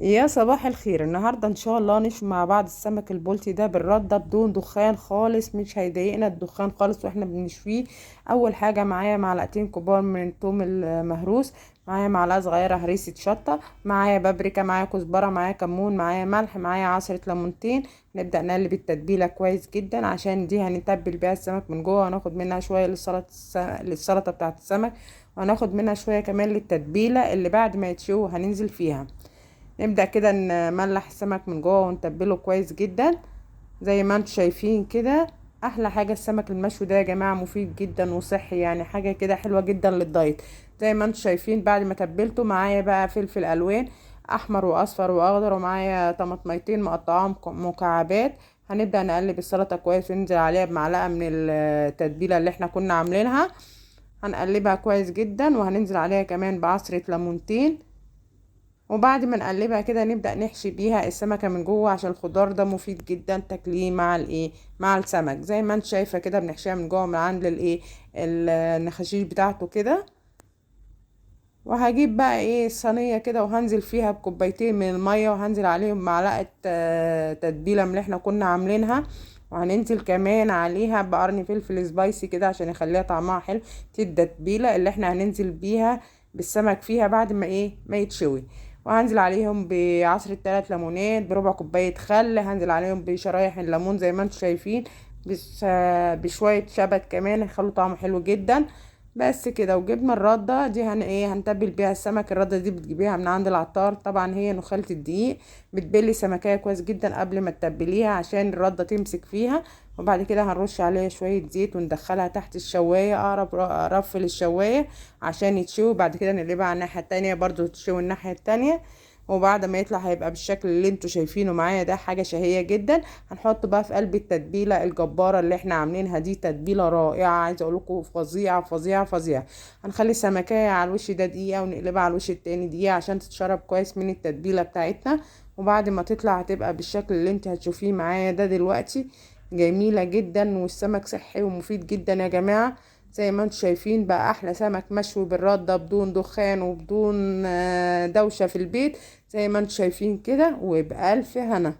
يا صباح الخير. النهاردة ان شاء الله نشوي مع بعض السمك البلطي ده بالردة بدون دخان خالص، مش هيضايقنا الدخان خالص واحنا بنشويه. اول حاجة معايا معلقتين كبار من الثوم المهروس، معايا معلقة صغيرة هريسة شطة، معايا بابريكا، معايا كزبرة، معايا كمون، معايا ملح، معايا عصرة ليمونتين. نبدأ نقلب التتبيلة كويس جدا عشان دي هنتبل بيها السمك من جوه، هناخد منها شوية للسلطة بتاعة السمك، وهناخد منها شوية كمان للتتبيلة اللي بعد ما يتشوي هننزل فيها. نبدأ كده نملح السمك من جوه ونتبله كويس جدا زي ما انتم شايفين كده. احلى حاجة السمك المشوي ده يا جماعة، مفيد جدا وصحي، يعني حاجة كده حلوة جدا للدايت. زي ما انتم شايفين بعد ما تبلته معايا بقى فلفل الوان احمر واصفر واخضر، ومعايا طماطميتين مقطعاهم مكعبات. هنبدأ نقلب السلطة كويس وننزل عليها بمعلقة من التتبيلة اللي احنا كنا عاملينها. هنقلبها كويس جدا وهننزل عليها كمان بعصرة ليمونتين. وبعد ما نقلبها كده نبدأ نحشي بيها السمكة من جوه، عشان الخضار ده مفيد جدا تاكليه مع مع السمك. زي ما انت شايفة كده بنحشيها من جوه من عند النخاشيش بتاعته كده. وهجيب بقى الصينية كده وهنزل فيها بكوبايتين من المية، وهنزل عليهم معلقة تتبيلة من اللي احنا كنا عاملينها. وهننزل كمان عليها بقرن فلفل سبايسي كده عشان يخليها طعمها حلو. دي التتبيلة اللي احنا هننزل بيها بالسمك فيها بعد ما ما يتشوي. وهنزل عليهم بعصرة 3 ليمونات بربع كوباية خل، هنزل عليهم بشرايح الليمون زي ما انتم شايفين، بس بشوية شبت كمان هيخلوا طعمه حلو جدا. بس كده. وجبنا الردة دي هنتبل بيها السمك. الردة دي بتجيبيها من عند العطار، طبعا هي نخالة الدقيق. بتبلي سمكية كويس جدا قبل ما تتبليها عشان الردة تمسك فيها. وبعد كده هنرش عليها شوية زيت وندخلها تحت الشواية، اقرب رف للشواية عشان يتشوي. بعد كده نقلبها على الناحية التانية برضو تشوي الناحية التانية. وبعد ما يطلع هيبقى بالشكل اللي انتوا شايفينه معايا ده، حاجة شهية جدا. هنحط بقى في قلب التتبيلة الجبارة اللي احنا عاملينها دي، تتبيلة رائعة عايزة اقول لكم، فظيعة فظيعة فظيعة. هنخلي السمكية على الوش ده دقيقة ونقلبها على الوش التاني دقيقة عشان تتشرب كويس من التتبيلة بتاعتنا. وبعد ما تطلع هتبقى بالشكل اللي انت هتشوفيه معايا ده دلوقتي. جميلة جدا، والسمك صحي ومفيد جدا يا جماعة. زي ما انتم شايفين بقى احلى سمك مشوي بالردة بدون دخان وبدون دوشة في البيت. زي ما انتم شايفين كده، وبألف هنا.